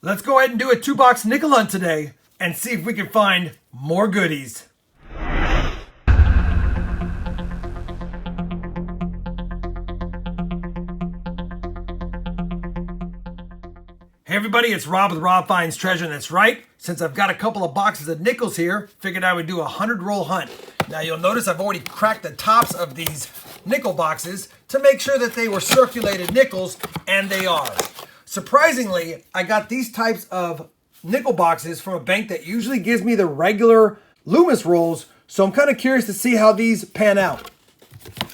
Let's go ahead and do a 2-box nickel hunt today and see if we can find more goodies. Hey everybody, it's Rob with RobFindsTreasure, and that's right, since I've got a couple of boxes of nickels here, figured I would do a 100-roll hunt. Now you'll notice I've already cracked the tops of these nickel boxes to make sure that they were circulated nickels, and they are. Surprisingly, I got these types of nickel boxes from a bank that usually gives me the regular Loomis rolls, so I'm kind of curious to see how these pan out.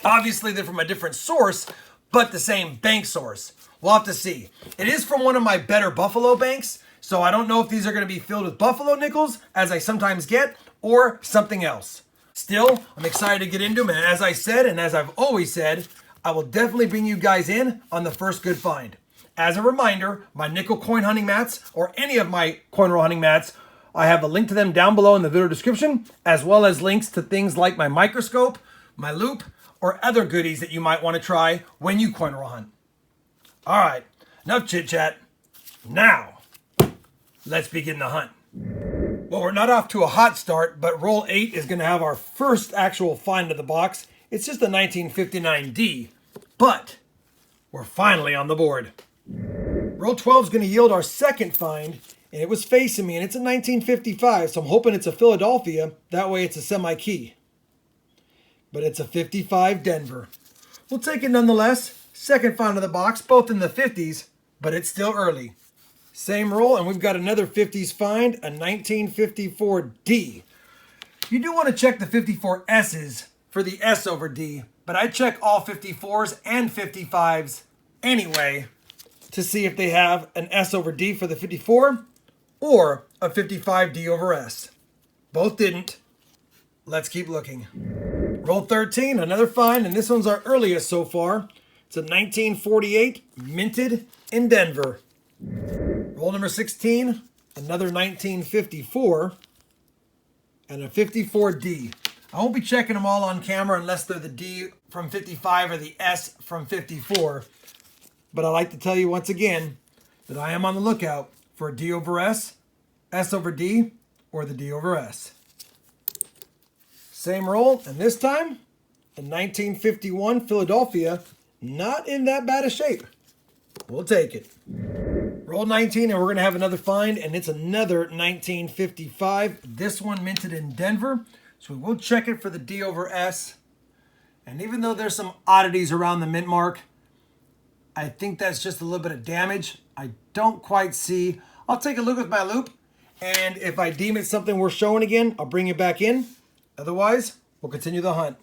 Obviously, they're from a different source, but the same bank source. We'll have to see. It is from one of my better Buffalo banks, so I don't know if these are going to be filled with Buffalo nickels, as I sometimes get, or something else. Still, I'm excited to get into them, and as I said, and as I've always said, I will definitely bring you guys in on the first good find. As a reminder, my nickel coin hunting mats, or any of my coin roll hunting mats, I have a link to them down below in the video description, as well as links to things like my microscope, my loop, or other goodies that you might want to try when you coin roll hunt. All right, enough chit chat. Now, let's begin the hunt. Well, we're not off to a hot start, but roll 8 is going to have our first actual find of the box. It's just a 1959D, but we're finally on the board. Roll 12 is going to yield our second find, and it was facing me, and it's a 1955, so I'm hoping it's a Philadelphia. That way it's a semi-key. But it's a 55 Denver. We'll take it nonetheless. Second find of the box, both in the 50s, but it's still early. Same roll, and we've got another 50s find, a 1954D. You do want to check the 54S's for the S over D, but I check all 54s and 55s anyway to see if they have an S over D for the 54 or a 55D over S. Both didn't. Let's keep looking. Roll 13, another find, and this one's our earliest so far. It's a 1948 minted in Denver. Roll number 16, another 1954 and a 54D. I won't be checking them all on camera unless they're the D from 55 or the S from 54. But I'd like to tell you once again that I am on the lookout for a D over S over D, or the D over S. Same roll, and this time, a 1951 Philadelphia, not in that bad a shape. We'll take it. Roll 19, and we're going to have another find, and it's another 1955. This one minted in Denver, so we will check it for the D over S. And even though there's some oddities around the mint mark, I think that's just a little bit of damage. I don't quite see. I'll take a look with my loop, and if I deem it something worth showing again, I'll bring it back in. Otherwise, we'll continue the hunt.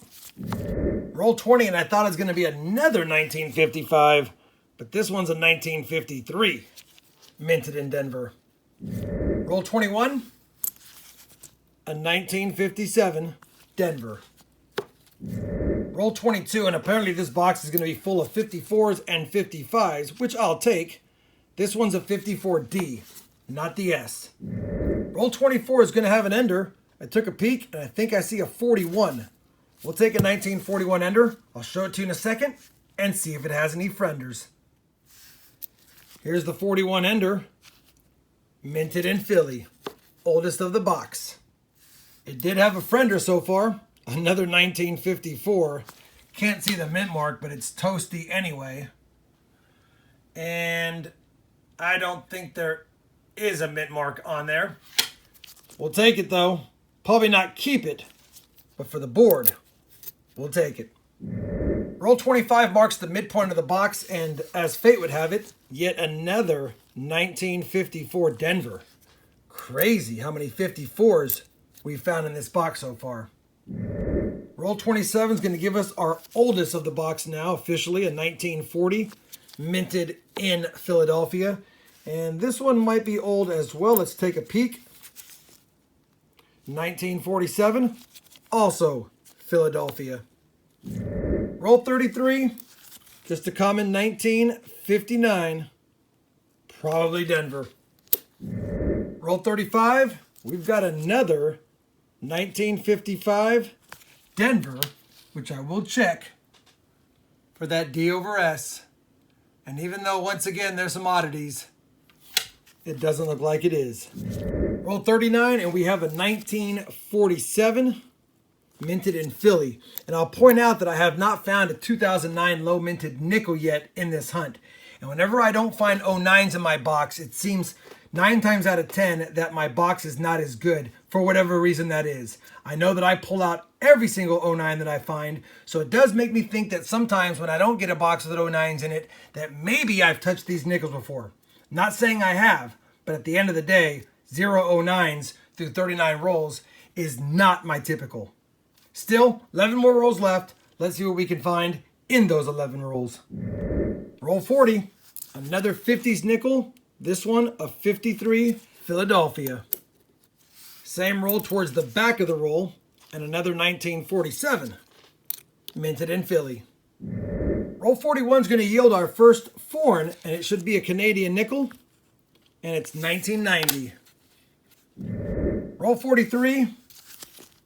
Roll 20, and I thought it was going to be another 1955, but this one's a 1953, minted in Denver. Roll 21, a 1957, Denver. Roll 22, and apparently this box is going to be full of 54s and 55s, which I'll take. This one's a 54D, not the S. Roll 24 is going to have an ender. I took a peek, and I think I see a 41. We'll take a 1941 ender. I'll show it to you in a second and see if it has any frienders. Here's the 41 ender, minted in Philly, oldest of the box. It did have a friender so far, another 1954. Can't see the mint mark, but it's toasty anyway. And I don't think there is a mint mark on there. We'll take it though. Probably not keep it, but for the board, we'll take it. Roll 25 marks the midpoint of the box, and as fate would have it, yet another 1954 Denver. Crazy how many 54s we've found in this box so far. Roll 27 is going to give us our oldest of the box now, officially, a 1940, minted in Philadelphia. And this one might be old as well. Let's take a peek. 1947, also Philadelphia. Roll 33, just a common 1959, probably Denver. Roll 35, we've got another 1955 Denver, which I will check for that D over S. And even though, once again, there's some oddities, it doesn't look like it is. Roll 39, and we have a 1947 minted in Philly. And I'll point out that I have not found a 2009 low minted nickel yet in this hunt. And whenever I don't find 09s in my box, it seems 9 times out of 10 that my box is not as good for whatever reason that is. I know that I pull out every single 09 that I find, so it does make me think that sometimes when I don't get a box with 09s in it, that maybe I've touched these nickels before. Not saying I have, but at the end of the day, 0 09s through 39 rolls is not my typical. Still, 11 more rolls left. Let's see what we can find in those 11 rolls. Roll 40, another 50s nickel. This one a 53 Philadelphia. Same roll towards the back of the roll, and another 1947 minted in Philly. Roll 41 is going to yield our first foreign, and it should be a Canadian nickel, and it's 1990. Roll 43,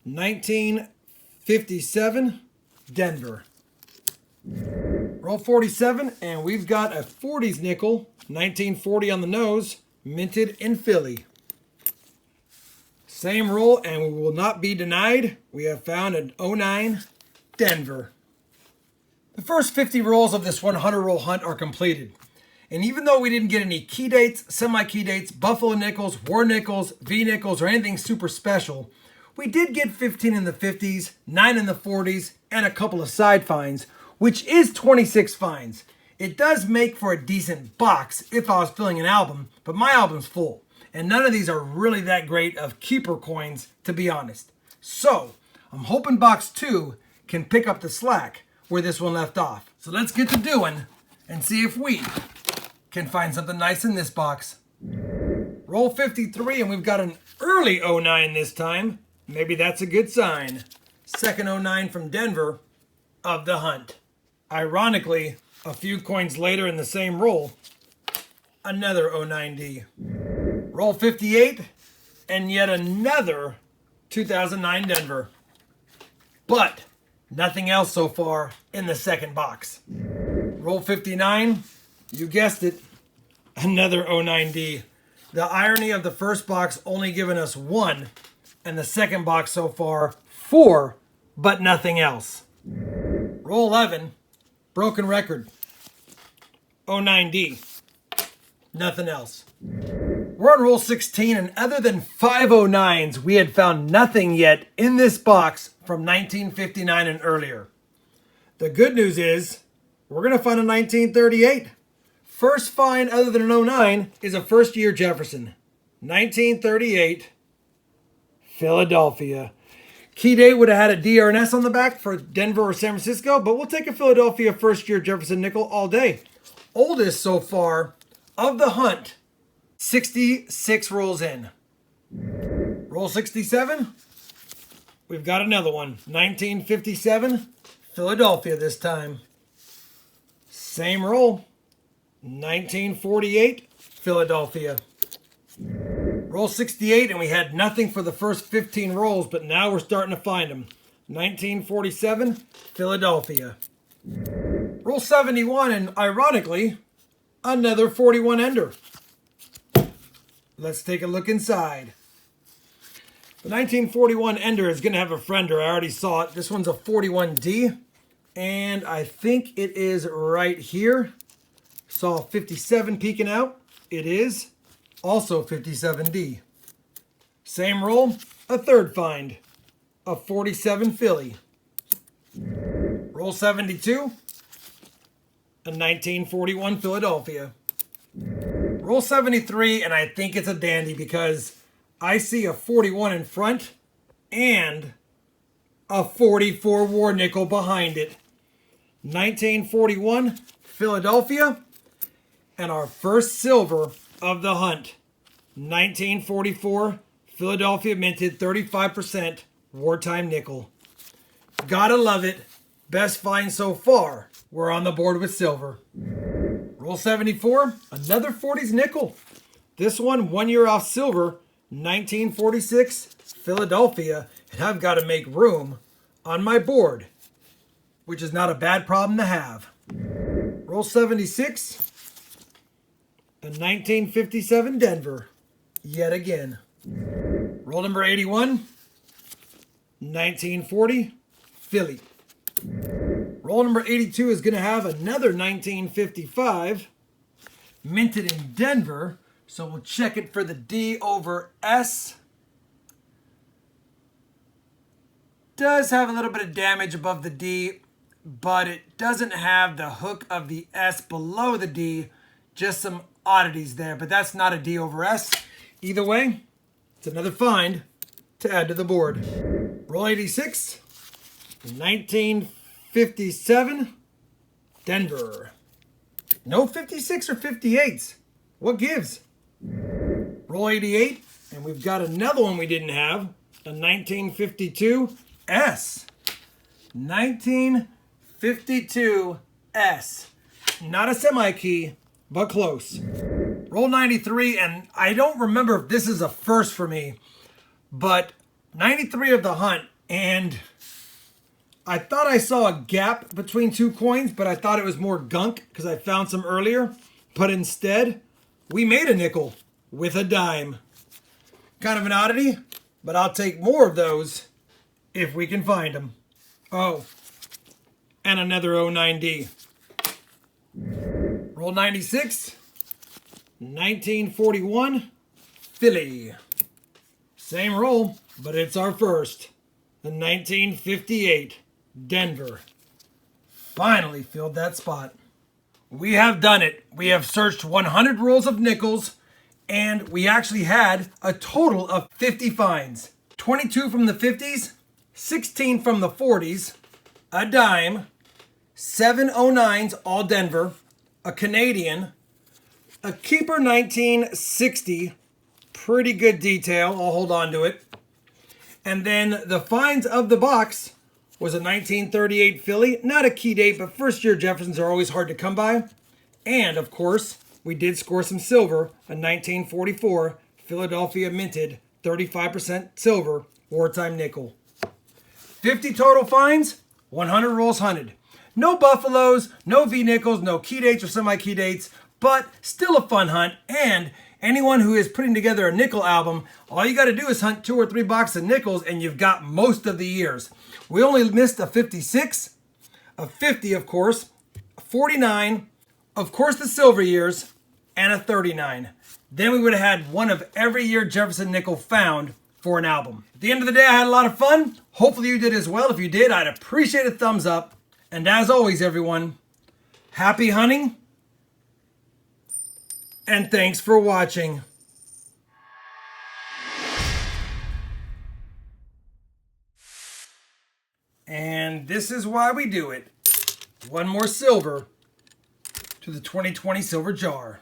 1957 Denver. Roll 47, and we've got a 40s nickel, 1940 on the nose, minted in Philly. Same roll, and we will not be denied. We have found an 09 Denver. The first 50 rolls of this 100 roll hunt are completed. And even though we didn't get any key dates, semi-key dates, buffalo nickels, war nickels, V nickels, or anything super special, we did get 15 in the 50s, 9 in the 40s, and a couple of side finds, which is 26 finds. It does make for a decent box if I was filling an album, but my album's full. And none of these are really that great of keeper coins, to be honest. So, I'm hoping box 2 can pick up the slack where this one left off. So let's get to doing and see if we can find something nice in this box. Roll 53, and we've got an early 09 this time. Maybe that's a good sign. Second 09 from Denver of the hunt. Ironically, a few coins later in the same roll, another 09D. Roll 58, and yet another 2009 Denver. But nothing else so far in the second box. Roll 59, you guessed it, another 09D. The irony of the first box only giving us 1, and the second box so far 4, but nothing else. Roll 11, broken record, 09D, nothing else. We're on roll 16, and other than 5 09s, we had found nothing yet in this box from 1959 and earlier. The good news is, we're going to find a 1938. First find other than an 09 is a first-year Jefferson. 1938, Philadelphia. Key date would have had a DRNS on the back for Denver or San Francisco, but we'll take a Philadelphia first-year Jefferson nickel all day. Oldest so far of the hunt, 66 rolls in. Roll 67. We've got another one. 1957, Philadelphia this time. Same roll. 1948, Philadelphia. Roll 68, and we had nothing for the first 15 rolls, but now we're starting to find them. 1947, Philadelphia. Roll 71, and ironically, another 41 ender. Let's take a look inside. The 1941 ender is going to have a friender. I already saw it. This one's a 41D, and I think it is right here. Saw 57 peeking out. It is also 57D. Same roll, a third find, a 47 Philly. Roll 72, a 1941 Philadelphia. Roll 73, and I think it's a dandy because I see a 41 in front and a 44 war nickel behind it. 1941 Philadelphia, and our first silver of the hunt. 1944 Philadelphia minted 35% wartime nickel. Gotta love it. Best find so far. We're on the board with silver. Roll 74, another 40s nickel. This one 1 year off silver, 1946 Philadelphia. And I've got to make room on my board, which is not a bad problem to have. Roll 76, a 1957 Denver, yet again. Roll number 81, 1940 Philly. Roll number 82 is going to have another 1955, minted in Denver. So we'll check it for the D over S. Does have a little bit of damage above the D, but it doesn't have the hook of the S below the D. Just some oddities there, but that's not a D over S. Either way, it's another find to add to the board. Roll 86, 1957 Denver. No 56 or 58s. What gives? Roll 88, and we've got another one we didn't have, a 1952 S. 1952 S. Not a semi-key, but close. Roll 93, and I don't remember if this is a first for me, but 93 of the hunt, and I thought I saw a gap between two coins, but I thought it was more gunk because I found some earlier. But instead, we made a nickel with a dime. Kind of an oddity, but I'll take more of those if we can find them. Oh, and another 09D. Roll 96, 1941 Philly. Same roll, but it's our first. The 1958 Denver. Finally filled that spot. We have done it. We have searched 100 rolls of nickels, and we actually had a total of 50 finds. 22 from the 50s, 16 from the 40s, a dime, 7 09s, all Denver, a Canadian, a keeper 1960, pretty good detail, I'll hold on to it. And then the finds of the box was a 1938 Philly, not a key date, but first year Jeffersons are always hard to come by. And of course, we did score some silver, a 1944 Philadelphia minted 35% silver wartime nickel. 50 total finds, 100 rolls hunted. No buffaloes, no V-nickels, no key dates or semi-key dates, but still a fun hunt. And anyone who is putting together a nickel album, all you got to do is hunt 2 or 3 boxes of nickels and you've got most of the years. We only missed a 56, a 50, of course, a 49, of course the silver years, and a 39. Then we would have had one of every year Jefferson nickel found for an album. At the end of the day, I had a lot of fun. Hopefully you did as well. If you did, I'd appreciate a thumbs up. And as always, everyone, happy hunting, and thanks for watching. And this is why we do it. One more silver to the 2020 silver jar.